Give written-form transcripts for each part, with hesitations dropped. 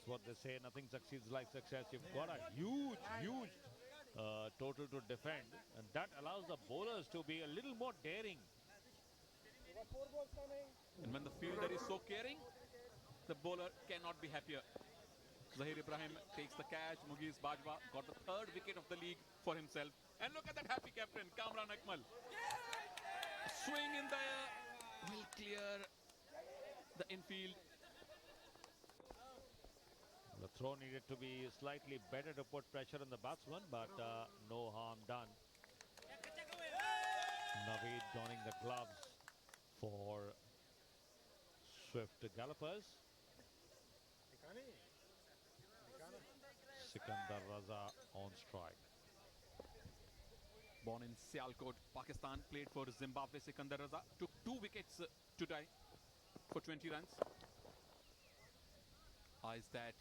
what they say, nothing succeeds like success. You've got a huge total to defend, and that allows the bowlers to be a little more daring. And when the fielder is so caring, the bowler cannot be happier. Zaheer Ibrahim takes the catch. Mughis Bajwa got the third wicket of the league for himself. And look at that happy captain, Kamran Akmal. Swing in the air will clear the infield. The throw needed to be slightly better to put pressure on the batsman, but no harm done. Naveed donning the gloves for Swift Gallopers. Sikandar Raza on strike. Born in Sialkot, Pakistan, played for Zimbabwe. Sikandar Raza took 2 wickets today for 20 runs. Eyes that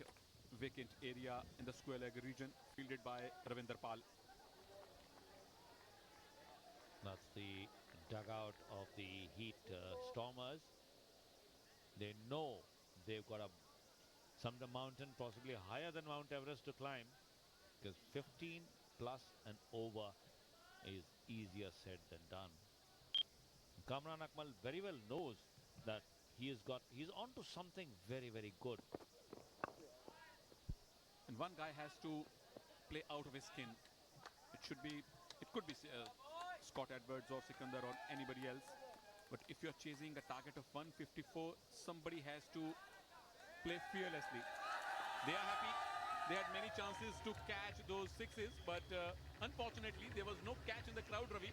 vacant area in the square leg region, fielded by Ravinderpal. That's the dugout of the Heat Stormers. They know they've got some mountain, possibly higher than Mount Everest to climb, because 15 plus and over is easier said than done. Kamran Akmal very well knows that he's onto something very good. And one guy has to play out of his skin. It could be Scott Edwards or Sikandar or anybody else. But if you're chasing a target of 154, somebody has to play fearlessly. They are happy. They had many chances to catch those sixes, but unfortunately, there was no catch in the crowd, Ravi.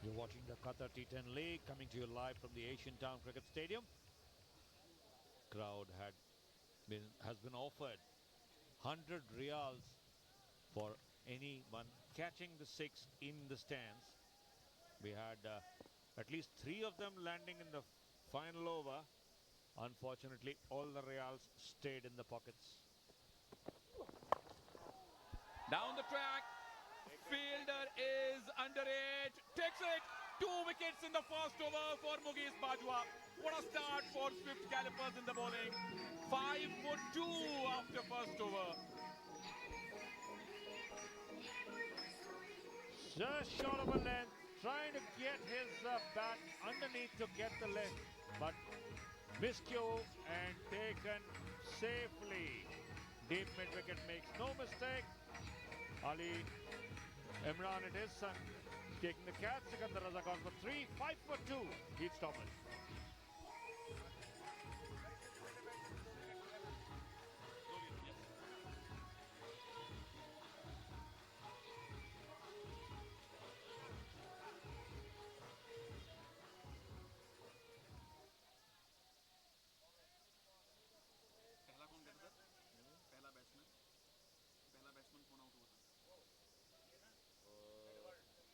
You're watching the Qatar T10 League, coming to you live from the Asian Town Cricket Stadium. Crowd has been offered 100 riyals for anyone catching the six in the stands. We had at least 3 of them landing in the final over. Unfortunately, all the riyals stayed in the pockets. Down the track, fielder is under it, takes it. 2 wickets in the first over for Mughis Bajwa. What a start for Swift Gallopers in the bowling. 5 for 2 after first over. Just short of a length, trying to get his bat underneath to get the length, but miscue and taken safely. Deep mid-wicket makes no mistake. Ali Imran and his son taking the catch. Sikandar Raza gone for 3, 5 for 2. Heat Stormers.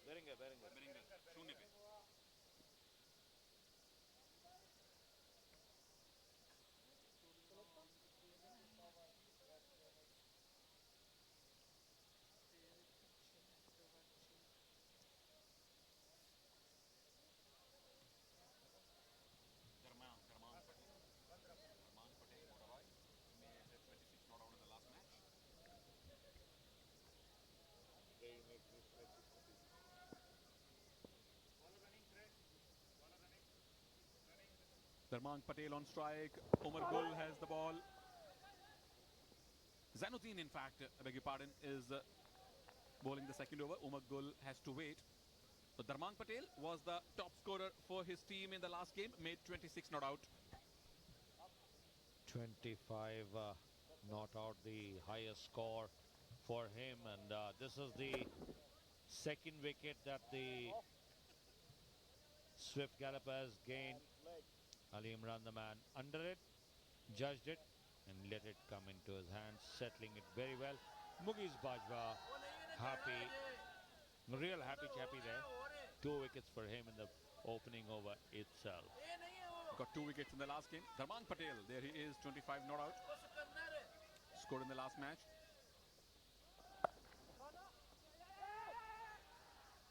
Berenger. शून्य पे Dharmang Patel got away. Made 26 not out in the last match. Dharmang Patel on strike. Umar Gul has the ball. Zainudheen, in fact, I beg your pardon, is bowling the second over. Umar Gul has to wait. So Dharmang Patel was the top scorer for his team in the last game, made 26 not out. 25 not out, the highest score for him, and this is the second wicket that the Swift Gallopers gained. Ali Imran, the man under it, judged it and let it come into his hands, settling it very well. Mughis Bajwa, happy, real happy chappy there. 2 wickets for him in the opening over itself. Got 2 wickets in the last game. Dharmang Patel, there he is, 25 not out. Scored in the last match.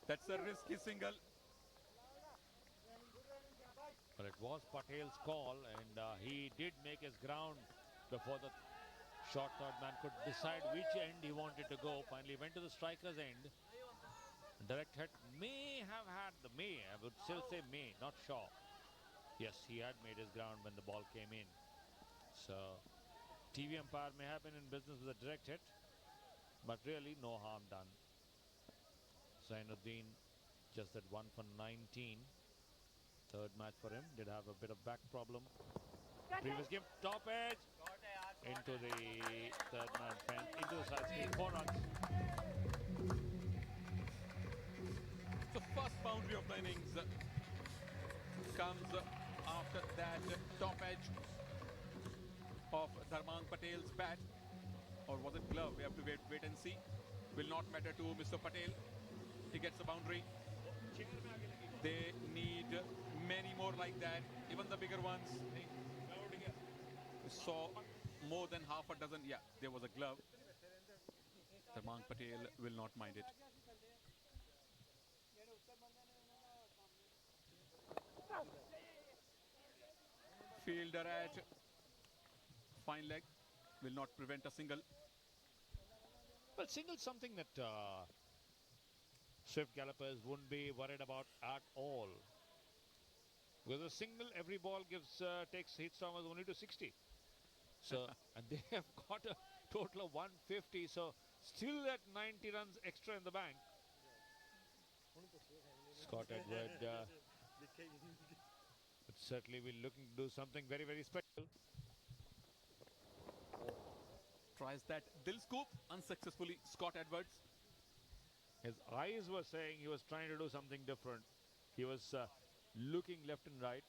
That's a risky single. But it was Patel's call, and he did make his ground before the short third man could decide which end he wanted to go. Finally went to the striker's end. Direct hit may have had the may. I would still say may, not sure. Yes, he had made his ground when the ball came in. So TV umpire may have been in business with a direct hit, but really no harm done. Zainudheen just that 1 for 19. Third match for him. Did have a bit of back problem. Previous game, top edge into the third man fence, into the side screen. 4 runs. So first boundary of the innings comes after that top edge of Dharmang Patel's bat. Or was it glove? We have to wait and see. Will not matter to Mr. Patel. He gets a boundary. They need many more like that. Even the bigger ones. We saw more than half a dozen. Yeah, there was a glove. Dharmang Patel will not mind it. Fielder at fine leg will not prevent a single. Well, single something that Swift Gallopers wouldn't be worried about at all. With a single, every ball takes Heatstormers only to 60. So, and they have got a total of 150. So, still at 90 runs extra in the bank. Scott Edward would certainly be looking to do something very, very special. Tries that dill scoop unsuccessfully. Scott Edwards. His eyes were saying he was trying to do something different. He was looking left and right.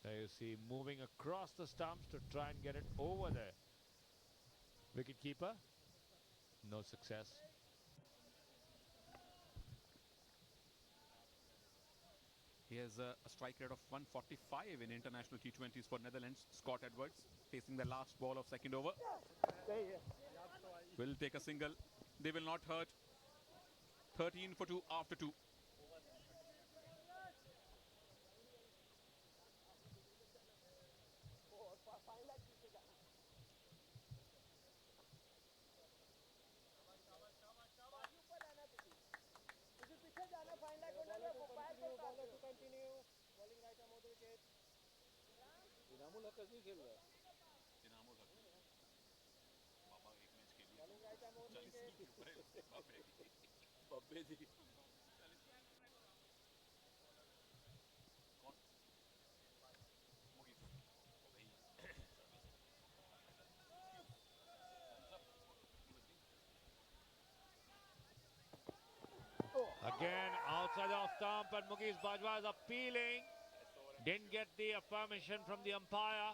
There you see moving across the stumps to try and get it over there. Wicket keeper, no success. He has a strike rate of 145 in international T20s for Netherlands. Scott Edwards facing the last ball of second over. Will take a single. They will not hurt. 13 for 2 after 2. Again, outside off stump, and Mukesh Bajwa is appealing. Didn't get the permission from the umpire,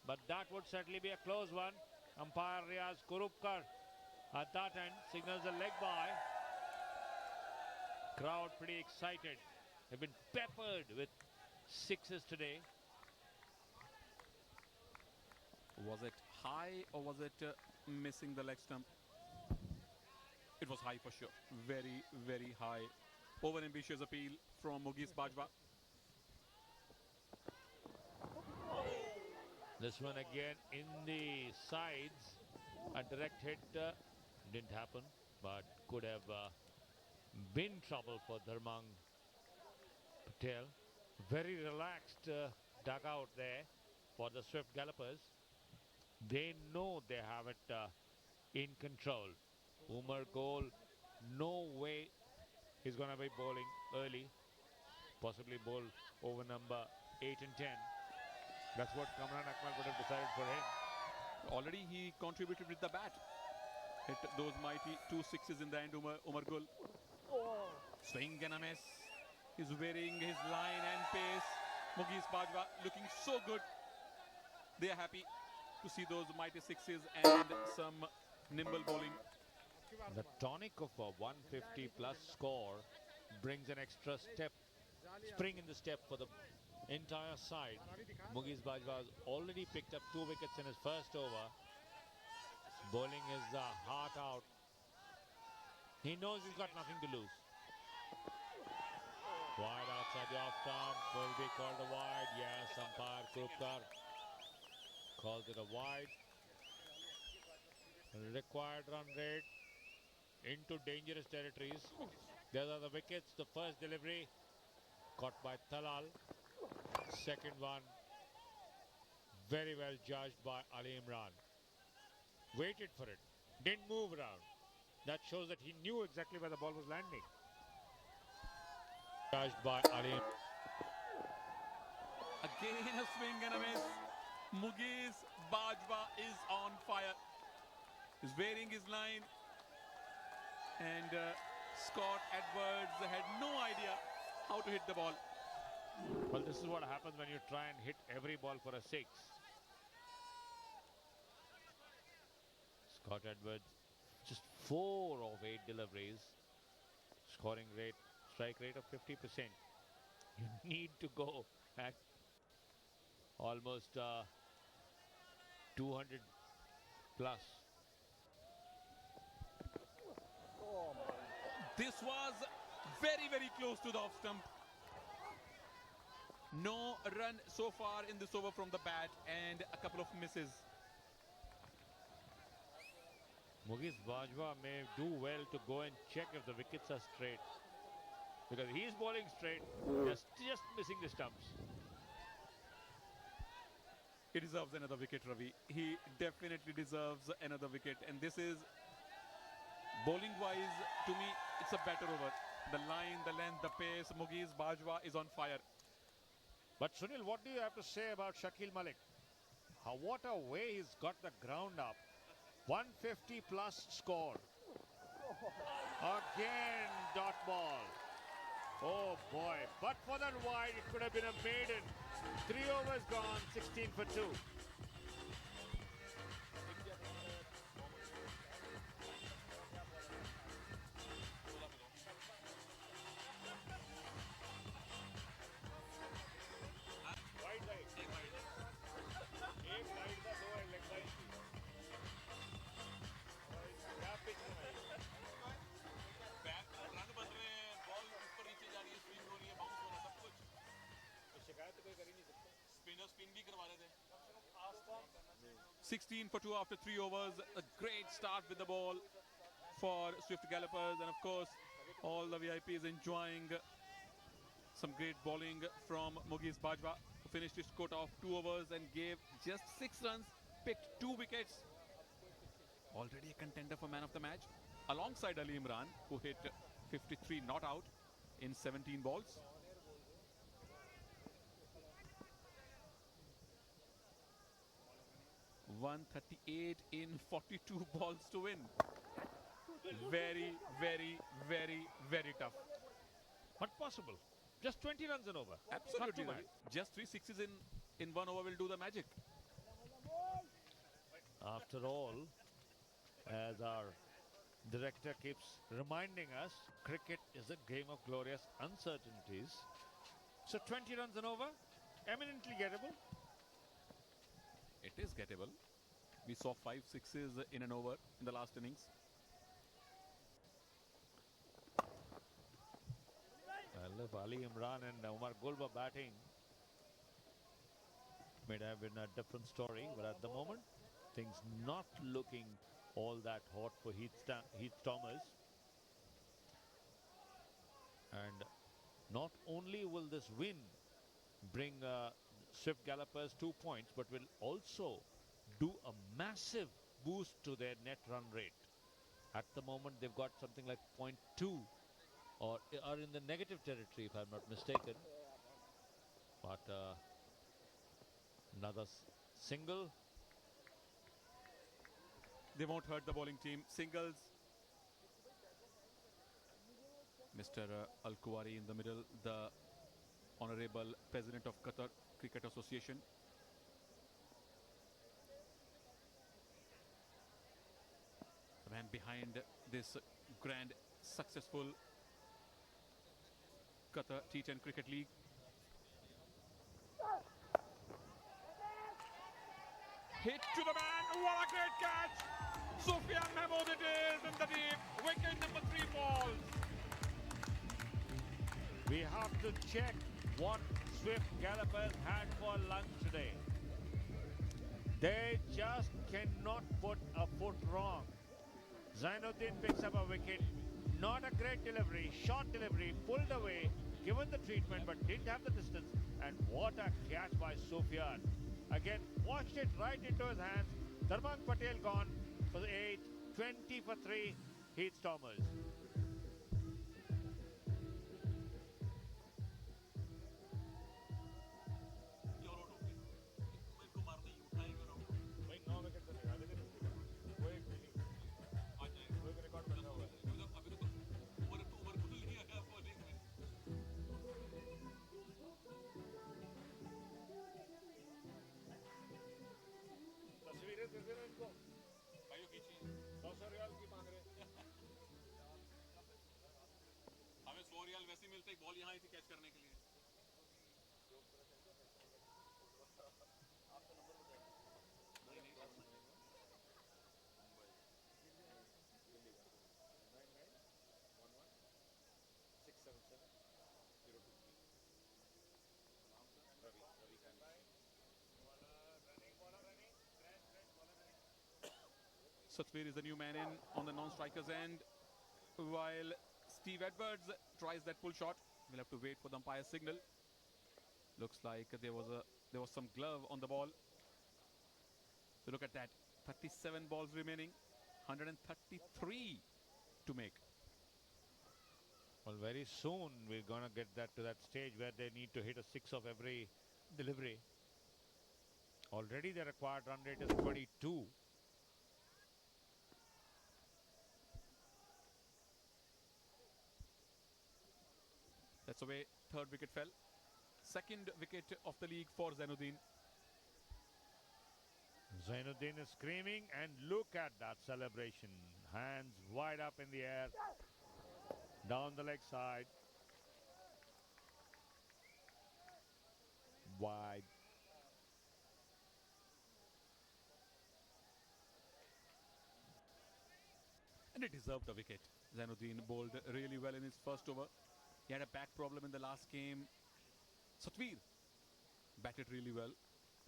but that would certainly be a close one. Umpire Riaz Kurupkar at that end signals a leg by. Crowd pretty excited. They've been peppered with sixes today. Was it high or was it missing the leg stump? It was high for sure. Very, very high. Over-ambitious appeal from Mukesh Bajwa. This one again in the sides. A direct hit didn't happen, but could have been trouble for Dharmang Patel. Very relaxed dugout there for the Swift Gallopers. They know they have it in control. Umar goal, no way he's going to be bowling early. Possibly bowl over number 8 and 10. That's what Kamran Akmal would have decided for him. Already he contributed with the bat. Hit those mighty 2 sixes in the end, Umar Gul. Swing and a miss. He's wearing his line and pace. Mukesh Bajwa looking so good. They are happy to see those mighty sixes and some nimble bowling. The tonic of a 150 plus score brings an extra step, spring in the step for the entire side. Mukesh Bajwa has already picked up 2 wickets in his first over. Bowling his heart out. He knows he's got nothing to lose. Wide outside the off stump. Will be called a wide. Yes, umpire Krupkar calls it a wide. Required run rate into dangerous territories. These are the wickets. The first delivery caught by Talal. Second one very well judged by Ali Imran. Waited for it. Didn't move around. That shows that he knew exactly where the ball was landing. Judged by Ali. Again a swing and a miss. Mugeez Bajwa is on fire. He's wearing his line. And Scott Edwards had no idea how to hit the ball. Well, this is what happens when you try and hit every ball for a six. Scott Edwards, just 4 of 8 deliveries. Scoring rate, strike rate of 50%. You need to go at almost 200 plus. This was very, very close to the off stump. No run so far in this over from the bat and a couple of misses. Mugeez Bajwa may do well to go and check if the wickets are straight. Because he's bowling straight, just missing the stumps. He deserves another wicket, Ravi. He definitely deserves another wicket. And this is, bowling-wise, to me, it's a better over. The line, the length, the pace, Mugeez Bajwa is on fire. But Sunil, what do you have to say about Shakil Malik? What a way he's got the ground up. 150 plus score. Again dot ball. Oh boy, but for that wide it could have been a maiden. 3 overs gone, 16 for 2. Spin भी करवा रहे थे 16 for 2 after 3 overs. A great start with the ball for Swift Gallopers, and of course all the VIPs enjoying some great bowling from Mugeez Bajwa, who finished his quota of 2 overs and gave just 6 runs, picked 2 wickets. Already a contender for man of the match, alongside Ali Imran, who hit 53 not out in 17 balls. $138 in 42 balls to win. Very, very, very, very tough. But possible. Just 20 runs and over. Absolutely. Just 3 sixes in 1 over will do the magic. After all, as our director keeps reminding us, cricket is a game of glorious uncertainties. So 20 runs and over, eminently gettable. It is gettable. We saw 5 sixes in an over in the last innings. Well, if Ali Imran and Umar Gul were batting, may have been a different story. But at the moment, things not looking all that hot for Heath Thomas. And not only will this win bring Swift Gallopers 2 points, but will also do a massive boost to their net run rate. At the moment, they've got something like 0.2 or are in the negative territory, if I'm not mistaken. But another single. They won't hurt the bowling team. Singles. Mr. Al-Kuwari in the middle, the Honorable President of Qatar Cricket Association. The man behind this grand, successful Qatar T10 Cricket League. Hit to the man. What a great catch. Sufyan Mehmood it is in the deep. Wicket number 3 falls. We have to check what Swift Gallopers had for lunch today. They just cannot put a foot wrong. Zainudheen picks up a wicket. Not a great delivery, short delivery, pulled away, given the treatment but didn't have the distance. And what a catch by Sufyan. Again, washed it right into his hands. Dharmang Patel gone for the 8, 20 for 3, Heath Stormers. हमें 100 रियाल वैसे मिलते एक ball यहाँ से catch करने के लिए Satvir is the new man in on the non-strikers end, while Steve Edwards tries that pull shot. We'll have to wait for the umpire's signal. Looks like there was some glove on the ball. So look at that. 37 balls remaining, 133 to make. Well, very soon we're going to get that to that stage where they need to hit a 6 of every delivery. Already the required run rate is 22. That's the way third wicket fell. Second wicket of the league for Zainudheen. Zainudheen is screaming, and look at that celebration. Hands wide up in the air. Down the leg side. Wide. And it deserved a wicket. Zainudheen bowled really well in his first over. He had a back problem in the last game. Satvir batted really well.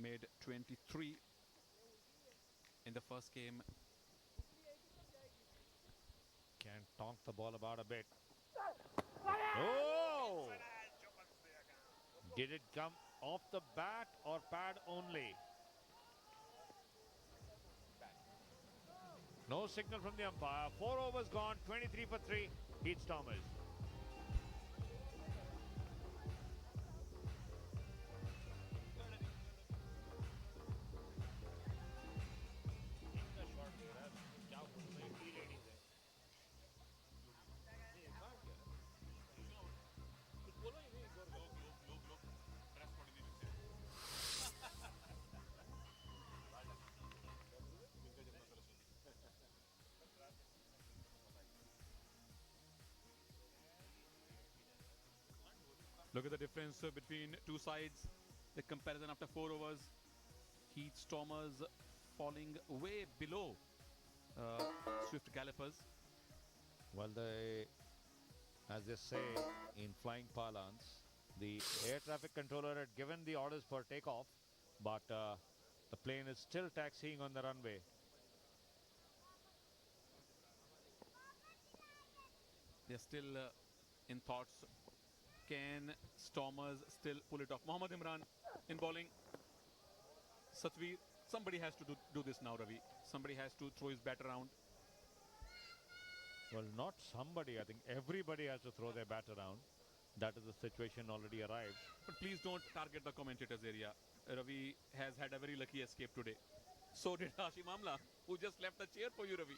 Made 23 in the first game. Can tonk the ball about a bit. Oh! Did it come off the bat or pad only? No signal from the umpire. 4 overs gone, 23 for 3, Heath Stormers. Look at the difference between two sides. The comparison after 4 overs. Heath Stormers falling way below Swift Gallopers. Well, as they say in flying parlance, the air traffic controller had given the orders for takeoff, but the plane is still taxiing on the runway. They're still in thoughts. Can Stormers still pull it off? Mohammad Imran in bowling. Satvir. Somebody has to do this now, Ravi. Somebody has to throw his bat around. Well, not somebody. I think everybody has to throw their bat around. That is the situation already arrived. But please don't target the commentators area. Ravi has had a very lucky escape today. So did Hashim Amla, who just left the chair for you, Ravi.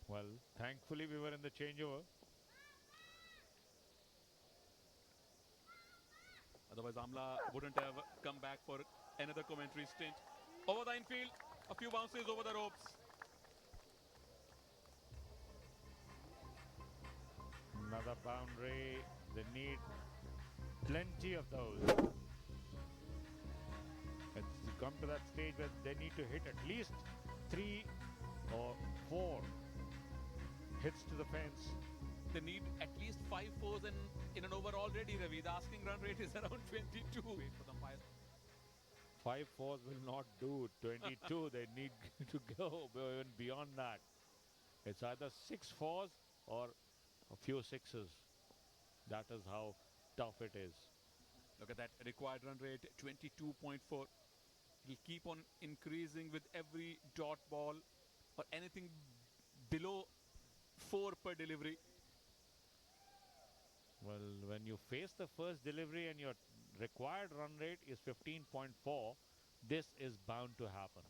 Well, thankfully we were in the changeover. Otherwise, Amla wouldn't have come back for another commentary stint. Over the infield, a few bounces over the ropes. Another boundary. They need plenty of those. It's come to that stage where they need to hit at least 3 or 4 hits to the fence. They need at least 5 fours in an over already, Ravi. The asking run rate is around 22. Wait for the umpire. 5 fours will not do. 22, they need to go even beyond that. It's either 6 fours or a few sixes. That is how tough it is. Look at that required run rate, 22.4. It'll keep on increasing with every dot ball or anything below 4 per delivery. Well, when you face the first delivery and your required run rate is 15.4, this is bound to happen.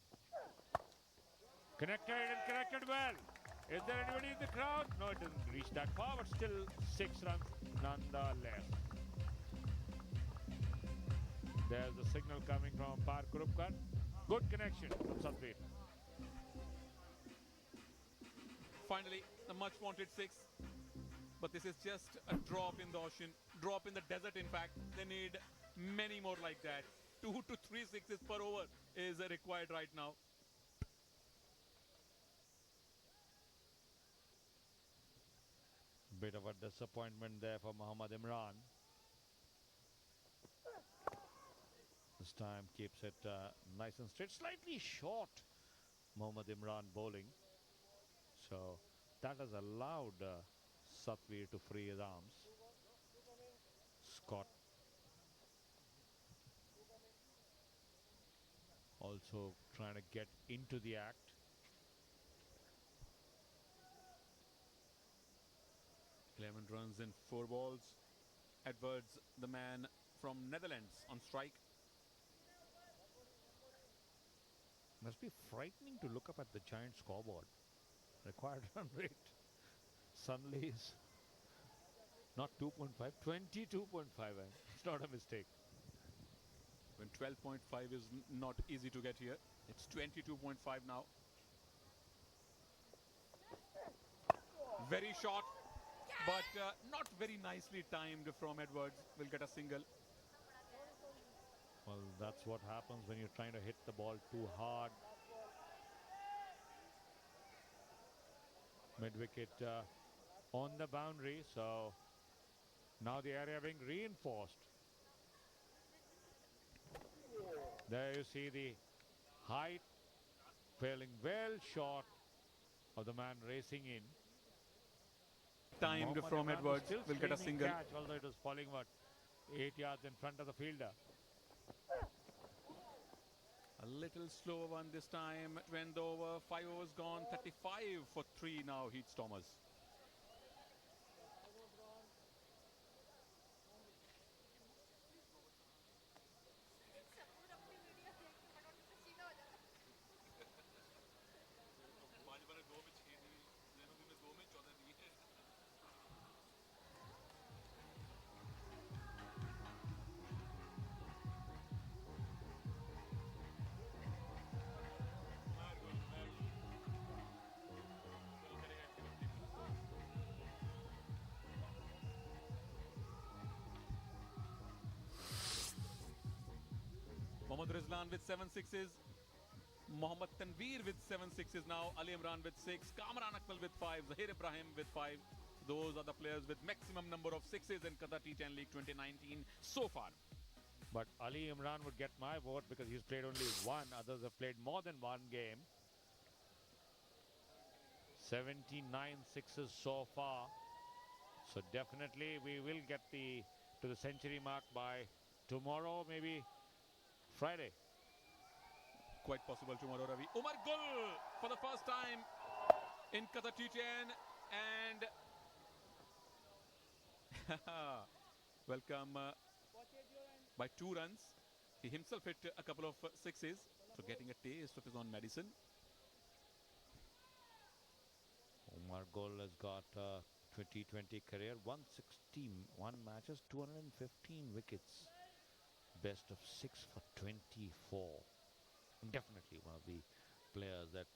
Connected and connected well. Is there anybody in the crowd? No, it doesn't reach that far, but still 6 runs nonetheless. There's the signal coming from Par Kurupkar. Good connection from Satvir. Finally, the much wanted 6. But this is just a drop in the ocean, drop in the desert in fact. They need many more like that. 2 to 3 sixes per over is required right now. Bit of a disappointment there for Mohammad Imran. This time keeps it nice and straight. Slightly short, Mohammad Imran bowling. So that has allowed Satvir to free his arms. Scott also trying to get into the act. Clement runs in 4 balls. Edwards, the man from Netherlands, on strike. Must be frightening to look up at the giant scoreboard. Required run rate suddenly is not 2.5, 22.5. It's not a mistake. When 12.5 is not easy to get here. It's 22.5 now. Very short, but not very nicely timed from Edwards. Will get a single. Well, that's what happens when you're trying to hit the ball too hard. Mid-wicket on the boundary, so now the area being reinforced. There you see the height failing well short of the man racing in. Timed from Edwards, will get a single. Catch, although it was falling about 8 yards in front of the fielder. A little slower one this time. 20 over, 5 overs gone, 35 for 3 now, Heat Stormers. Mohammad Rizlan with 7 sixes. Mohammad Tanveer with 7 sixes now. Ali Imran with 6. Kamran Akmal with 5. Zaheer Ibrahim with 5. Those are the players with maximum number of sixes in Qatar T10 League 2019 so far. But Ali Imran would get my vote because he's played only one. Others have played more than one game. 79 sixes so far. So definitely we will get to the century mark by tomorrow, maybe Friday. Quite possible tomorrow, Ravi. Umar Gul for the first time in Qatar T10 and welcome by 2 runs. He himself hit a couple of sixes, so getting a taste of his own medicine. Umar Gul has got a T20 career, 161 matches, 215 wickets. Best of 6 for 24. Definitely one of the players that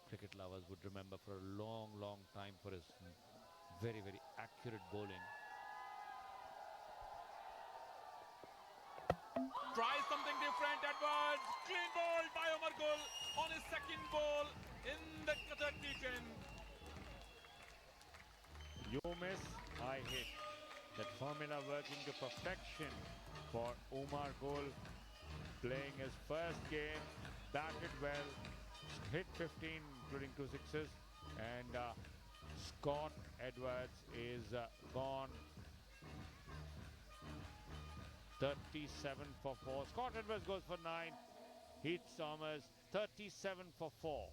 cricket lovers would remember for a long, long time for his very, very accurate bowling. Try something different, Edwards. Clean ball by Umar Gul on his second ball in the Qatar T10. You miss, I hit. That formula working to perfection for Umar Gul, playing his first game, batted well, hit 15, including 2 sixes, and Scott Edwards is gone 37 for 4. Scott Edwards goes for 9. Heath Thomas 37 for 4.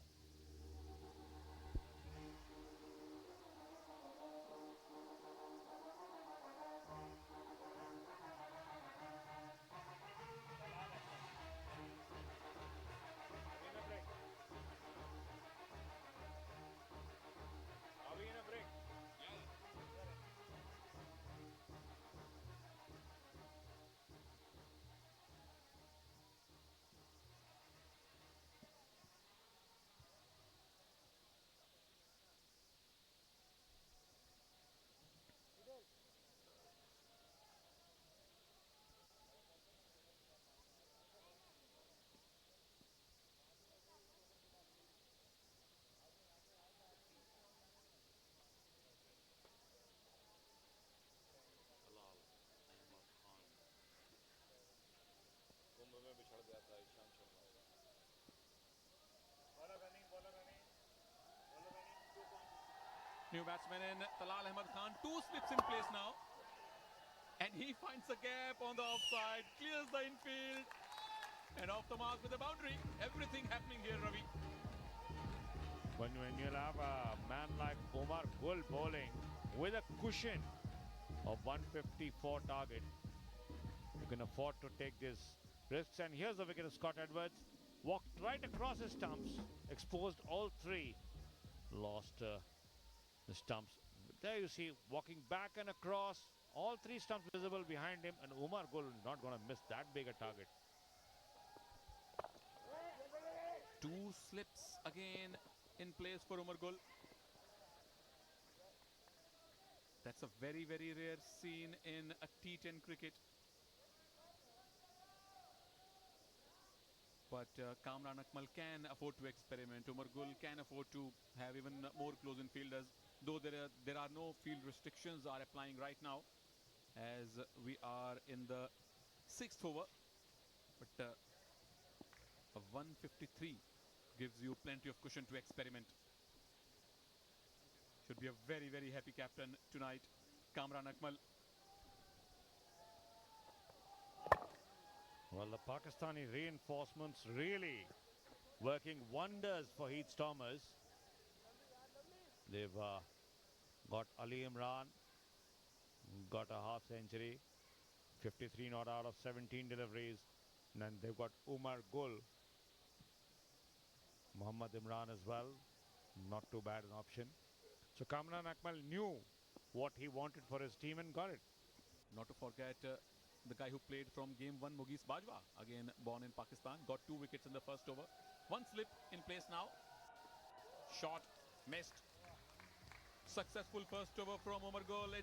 New batsman in Talal Ahmed Khan. 2 slips in place now. And he finds a gap on the offside, clears the infield, and off the mark with a boundary. Everything happening here, Ravi. When you'll have a man like Umar Gul bowling with a cushion of 154 target, you can afford to take these risks. And here's the wicket of Scott Edwards. Walked right across his stumps, exposed all three, lost the stumps. There you see, walking back and across, all three stumps visible behind him, and Umar Gul not going to miss that big a target. 2 slips again in place for Umar Gul. That's a very, very rare scene in a T10 cricket. But Kamran Akmal can afford to experiment. Umar Gul can afford to have even more close-in fielders, though there are no field restrictions are applying right now, as we are in the 6th over. But a 153 gives you plenty of cushion to experiment. Should be a very, very happy captain tonight, Kamran Akmal. Well, the Pakistani reinforcements really working wonders for Heath Thomas. They've got Ali Imran, got a half century, 53 not out of 17 deliveries. And then they've got Umar Gul, Muhammad Imran as well. Not too bad an option. So Kamran Akmal knew what he wanted for his team and got it. Not to forget the guy who played from game 1, Mughis Bajwa, again born in Pakistan, got 2 wickets in the first over. 1 slip in place now. Shot, missed. Successful first over from Umar Gul. It's